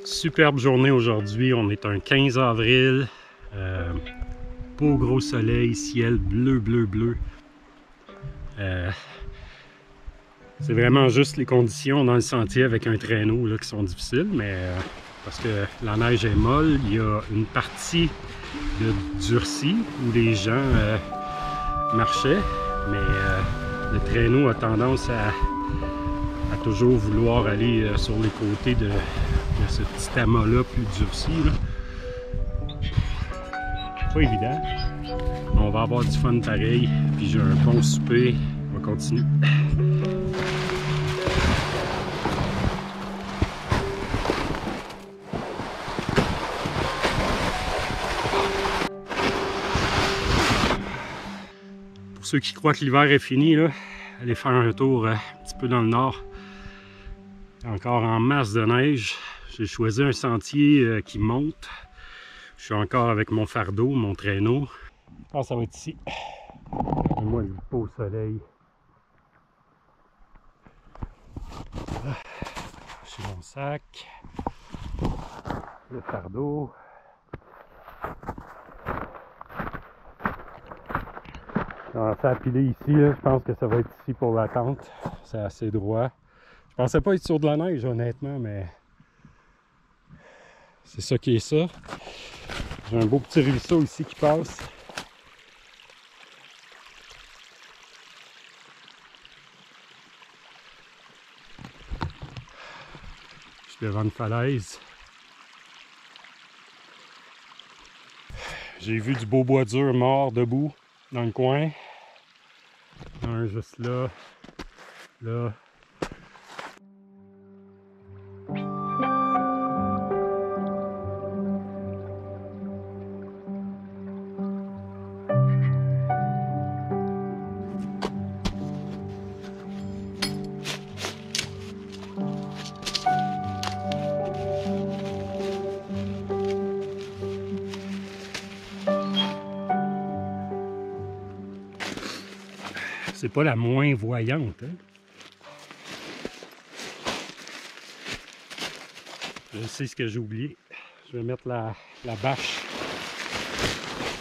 Superbe journée aujourd'hui, on est un 15 avril, beau gros soleil, ciel bleu, bleu, bleu. C'est vraiment juste les conditions dans le sentier avec un traîneau là, qui sont difficiles, mais parce que la neige est molle, il y a une partie de durcie où les gens marchaient, mais le traîneau a tendance à toujours vouloir aller sur les côtés de ce petit amas-là plus durci. Là. Pas évident. On va avoir du fun pareil. Puis j'ai un bon souper. On va continuer. Pour ceux qui croient que l'hiver est fini, là, allez faire un tour un petit peu dans le nord. Encore en masse de neige. J'ai choisi un sentier qui monte. Je suis encore avec mon fardeau, mon traîneau. Je pense que ça va être ici. Moi, le beau soleil. J'ai mon sac. Le fardeau. Commencer à piler ici, là. Je pense que ça va être ici pour la tente. C'est assez droit. Je pensais pas être sur de la neige, honnêtement, mais c'est ça qui est ça. J'ai un beau petit ruisseau ici qui passe. Je suis devant une falaise. J'ai vu du beau bois dur mort debout dans le coin. Un juste là, là. C'est pas la moins voyante, hein? Je sais ce que j'ai oublié. Je vais mettre la bâche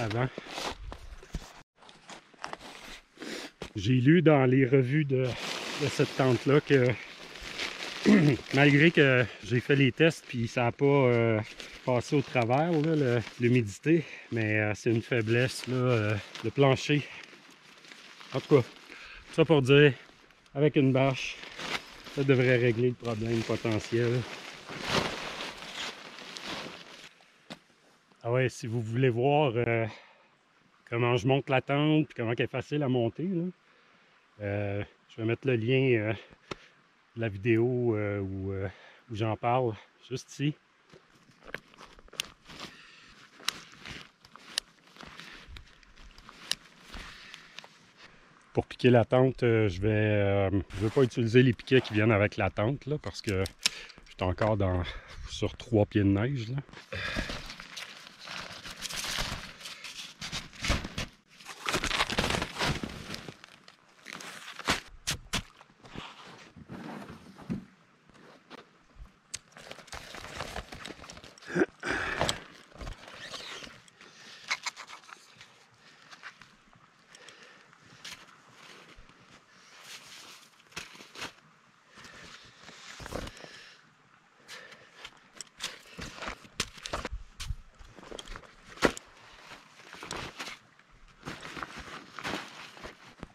avant. J'ai lu dans les revues de cette tente-là que malgré que j'ai fait les tests puis ça n'a pas passé au travers, l'humidité, mais c'est une faiblesse, là, le plancher. En tout cas, ça pour dire, avec une bâche, ça devrait régler le problème potentiel. Ah ouais, si vous voulez voir comment je monte la tente et comment elle est facile à monter, là, je vais mettre le lien de la vidéo où j'en parle, juste ici. Pour piquer la tente, je vais pas utiliser les piquets qui viennent avec la tente là, parce que je suis encore sur 3 pieds de neige. Là.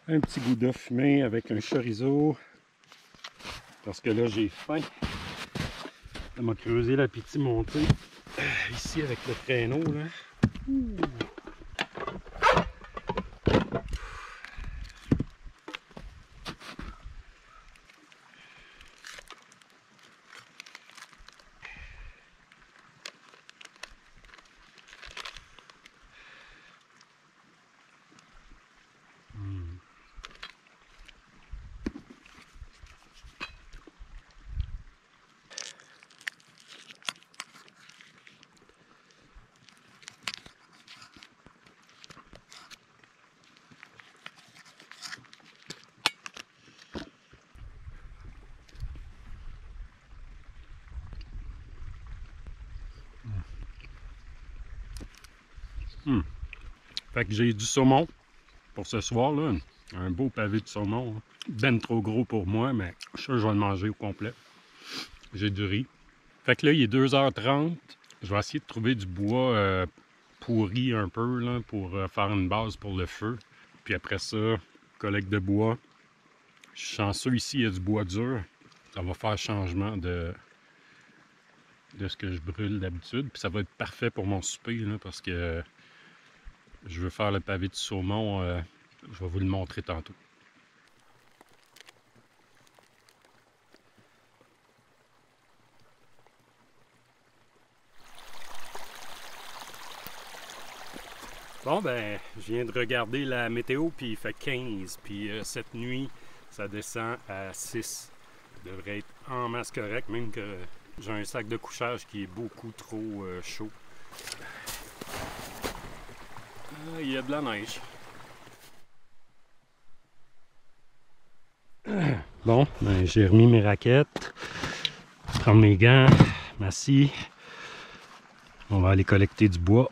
Un petit gouda fumé avec un chorizo. Parce que là, j'ai faim. Ça m'a creusé l'appétit monté. Ici, avec le traîneau. Là. Fait que j'ai du saumon pour ce soir, là. Un beau pavé de saumon. Ben trop gros pour moi, mais je suis sûr que je vais le manger au complet. J'ai du riz. Fait que là, il est 2h30. Je vais essayer de trouver du bois pourri un peu là, pour faire une base pour le feu. Puis après ça, collecte de bois. Je suis chanceux ici, il y a du bois dur. Ça va faire changement de ce que je brûle d'habitude. Puis ça va être parfait pour mon souper là, parce que je veux faire le pavé de saumon. Je vais vous le montrer tantôt. Bon, ben, je viens de regarder la météo, puis il fait 15. Puis cette nuit, ça descend à 6. Ça devrait être en masse correct, même que j'ai un sac de couchage qui est beaucoup trop chaud. Il y a de la neige. Bon, ben, j'ai remis mes raquettes, prendre mes gants, ma scie. On va aller collecter du bois.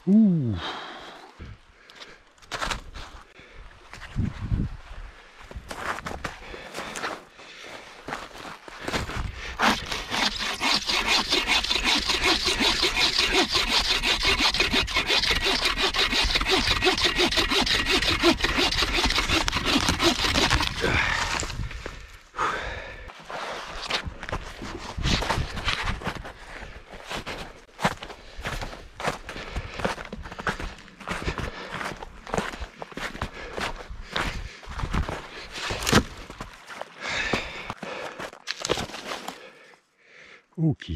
Ouh! Ok.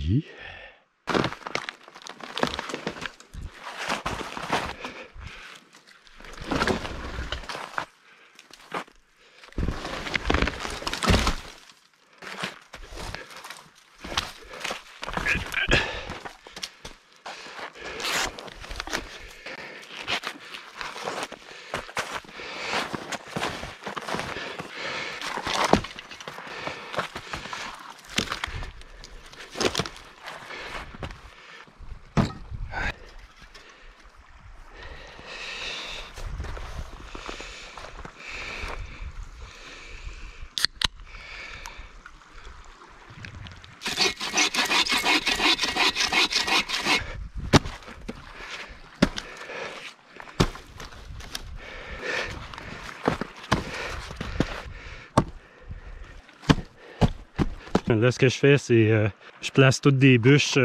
Là, ce que je fais, c'est je place toutes des bûches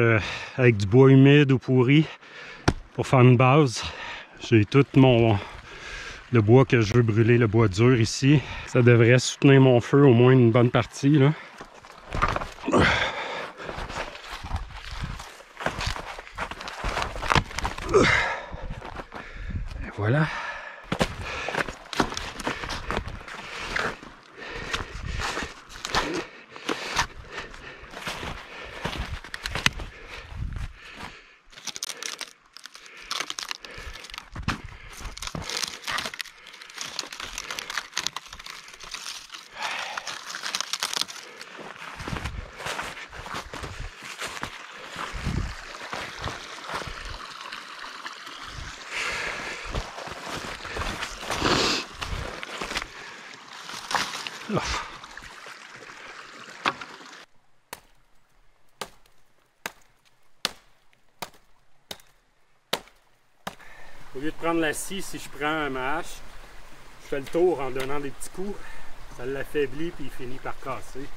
avec du bois humide ou pourri pour faire une base. J'ai tout le bois que je veux brûler, le bois dur ici. Ça devrait soutenir mon feu au moins une bonne partie, là. Et voilà. Au lieu de prendre la scie, si je prends ma hache, je fais le tour en donnant des petits coups. Ça l'affaiblit puis il finit par casser.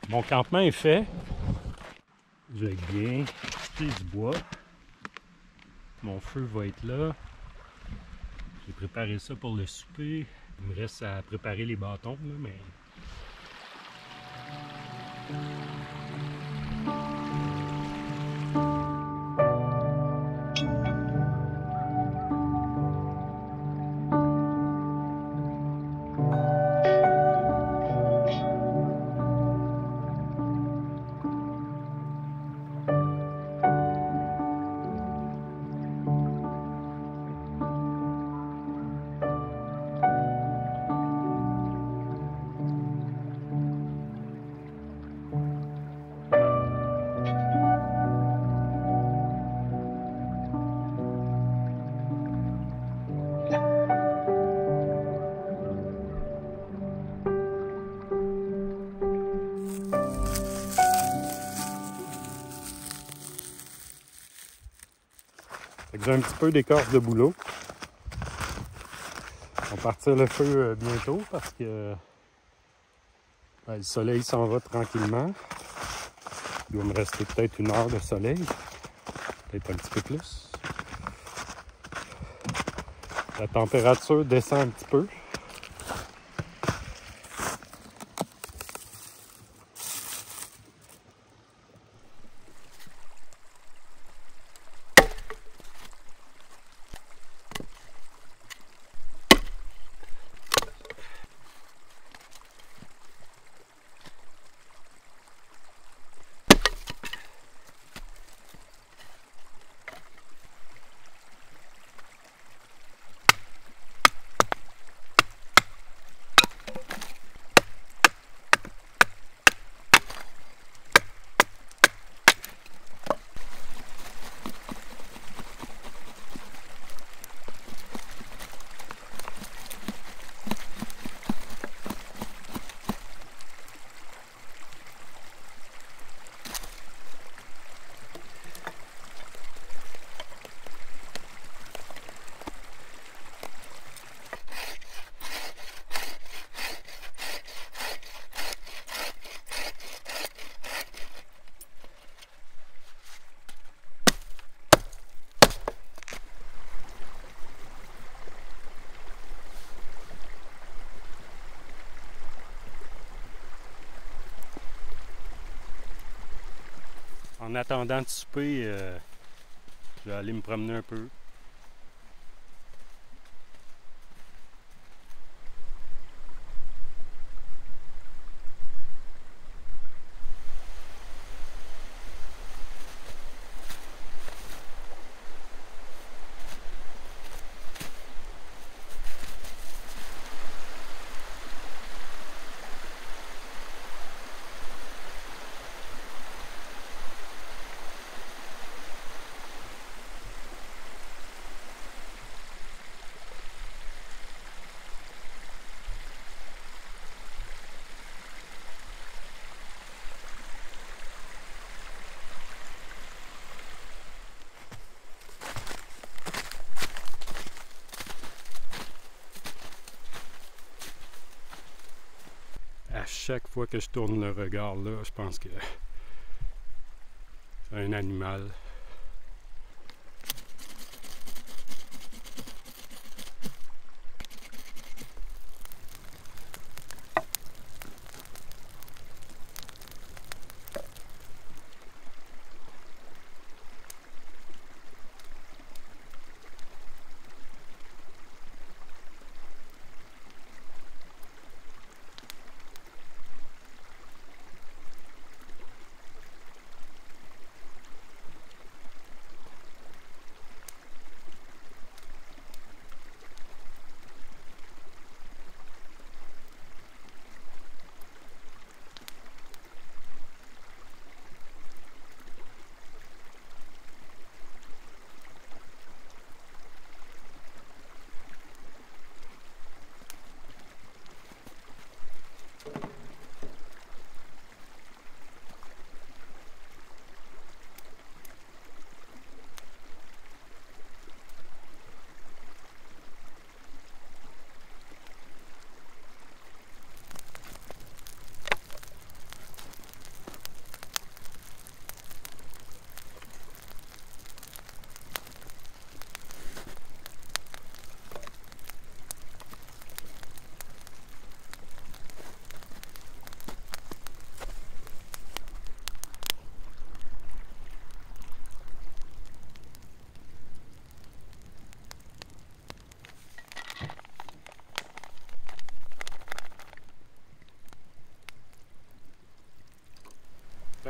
Mon campement est fait. Je vais bien couper du bois. Mon feu va être là. J'ai préparé ça pour le souper. Il me reste à préparer les bâtons, là, mais... J'ai un petit peu d'écorce de bouleau. On va partir le feu bientôt parce que le soleil s'en va tranquillement. Il doit me rester peut-être 1 heure de soleil, peut-être un petit peu plus. La température descend un petit peu. En attendant de souper, je vais aller me promener un peu. À chaque fois que je tourne le regard là, je pense que c'est un animal.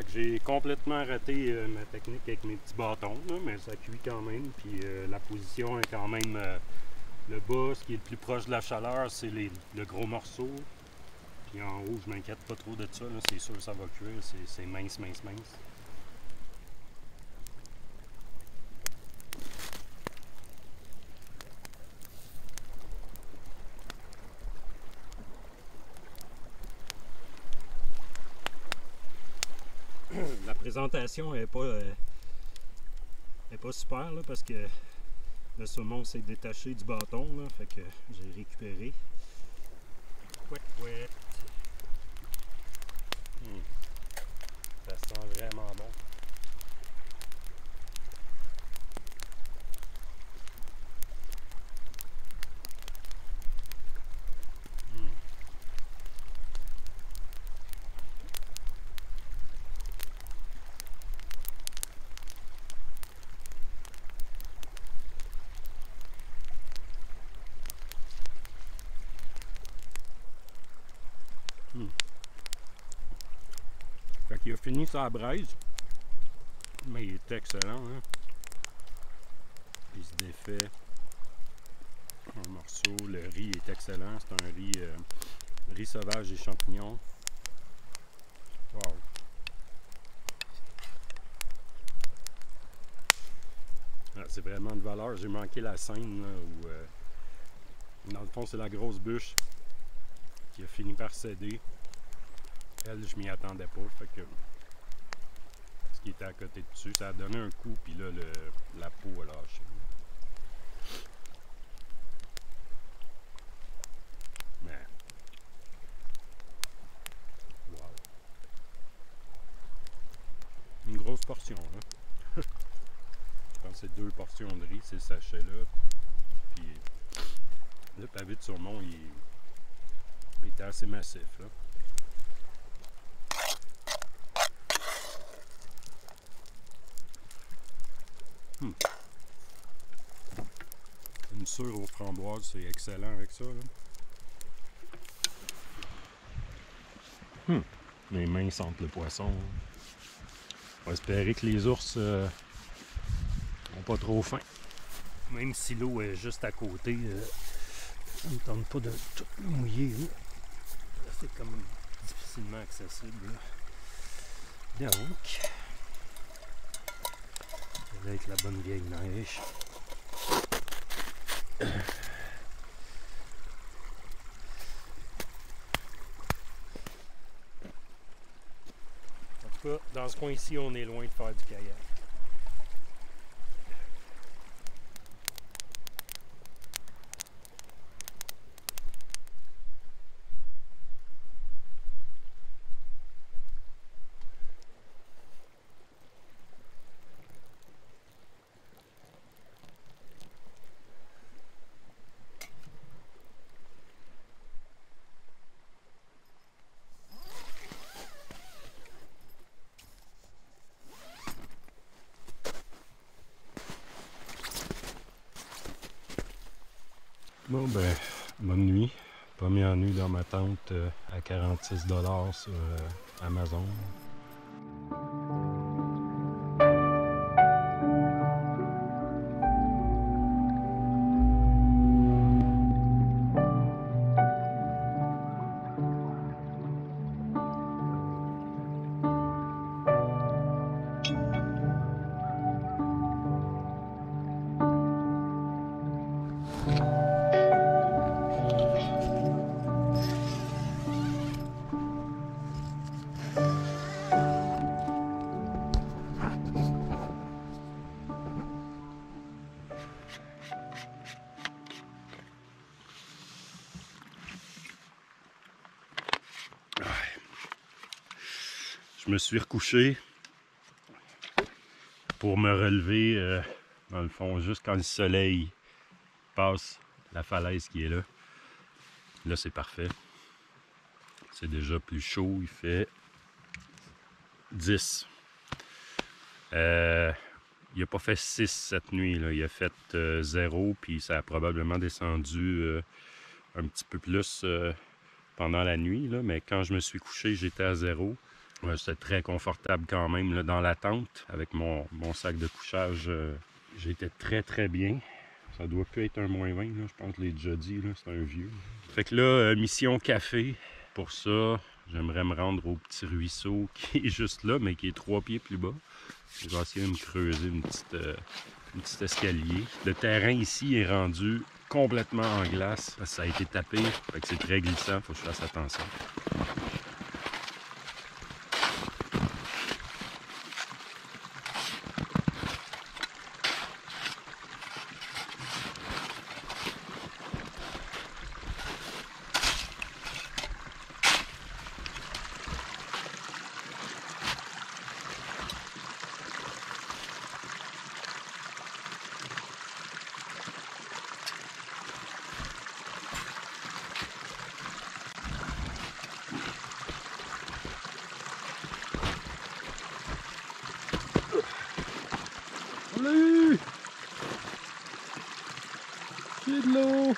Fait que j'ai complètement raté ma technique avec mes petits bâtons, là, mais ça cuit quand même. Puis la position est quand même le bas, ce qui est le plus proche de la chaleur, c'est le gros morceau. Puis en haut, je m'inquiète pas trop de ça, c'est sûr que ça va cuire, c'est mince, mince, mince. La présentation n'est pas super là, parce que le saumon s'est détaché du bâton, là, fait que j'ai récupéré. Couette, couette. Ça sent vraiment bon. Fait qu'il a fini sa braise, mais il est excellent. Hein? Il se défait en morceaux. Le riz est excellent. C'est un riz sauvage et champignons. Wow! Ah, c'est vraiment de valeur. J'ai manqué la scène là, où, dans le fond, c'est la grosse bûche qui a fini par céder. Elle, je m'y attendais pas. Fait que ce qui était à côté dessus, ça a donné un coup, puis là, la peau a lâché. Mais, wow! Une grosse portion, là. Je pense que c'est 2 portions de riz, ces sachets-là. Puis le pavé de saumon, il était assez massif, là. Une sure aux framboises, c'est excellent avec ça. Là. Les mains sentent le poisson. On va espérer que les ours n'ont pas trop faim. Même si l'eau est juste à côté, ça ne me tente pas de tout mouiller. C'est comme difficilement accessible. Là. Donc, avec la bonne vieille neige. En tout cas, dans ce coin-ci, on est loin de faire du kayak. Bon ben, bonne nuit. Première nuit dans ma tente à 46 $ sur Amazon. Je me suis recouché pour me relever, dans le fond, juste quand le soleil passe la falaise qui est là. Là, c'est parfait. C'est déjà plus chaud, il fait 10. Il n'a pas fait 6 cette nuit, là. Il a fait 0, puis ça a probablement descendu un petit peu plus pendant la nuit, là. Mais quand je me suis couché, j'étais à 0. Ouais, c'était très confortable quand même là, dans la tente avec mon sac de couchage. J'étais très bien. Ça doit plus être un -20, là. Je pense que je l'ai déjà dit, là, c'est un vieux. Fait que là, mission café. Pour ça, j'aimerais me rendre au petit ruisseau qui est juste là, mais qui est 3 pieds plus bas. Je vais essayer de me creuser une petite escalier. Le terrain ici est rendu complètement en glace. Ça a été tapé, fait que c'est très glissant, faut que je fasse attention. On l'a eu! J'ai de l'eau!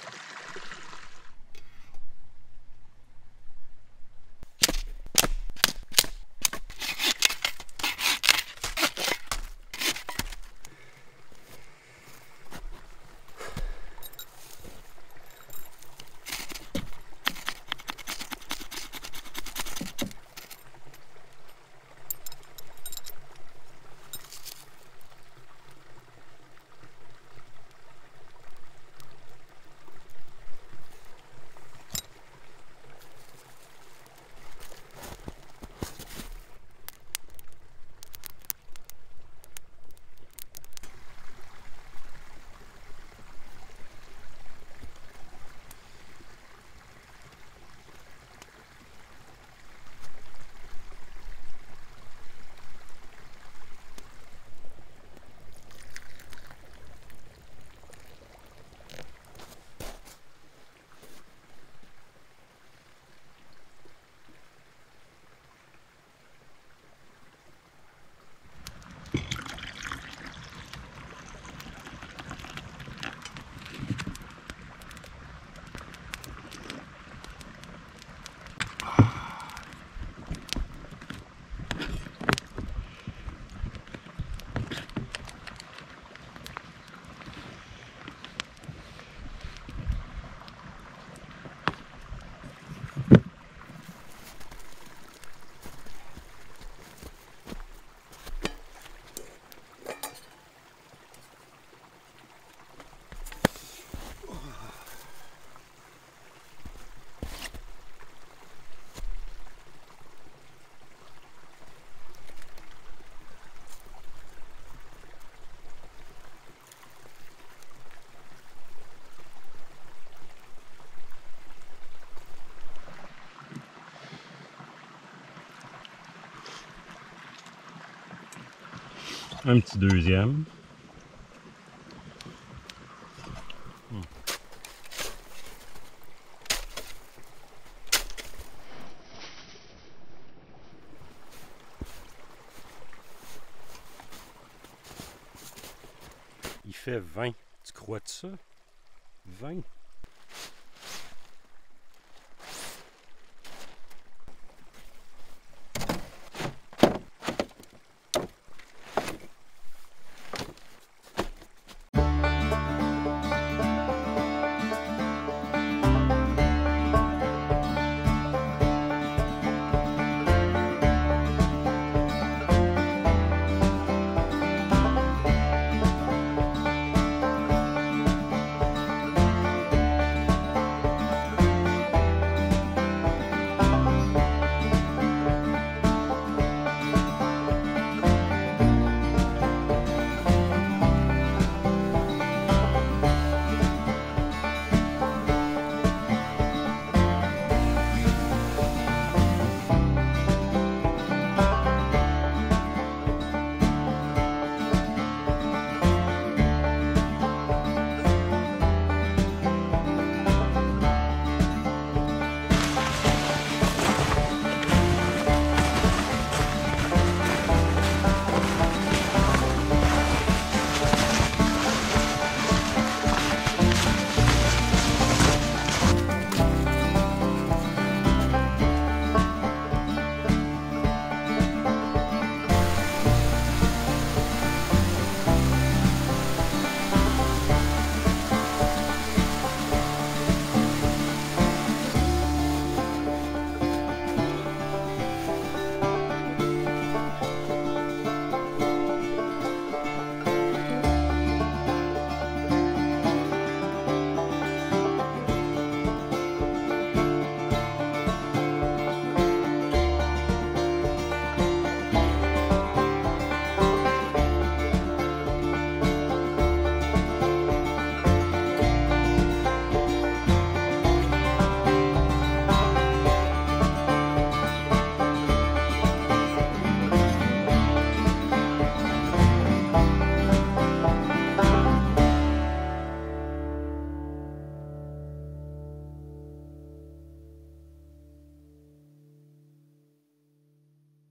Un petit deuxième. Il fait 20. Tu crois de ça? 20?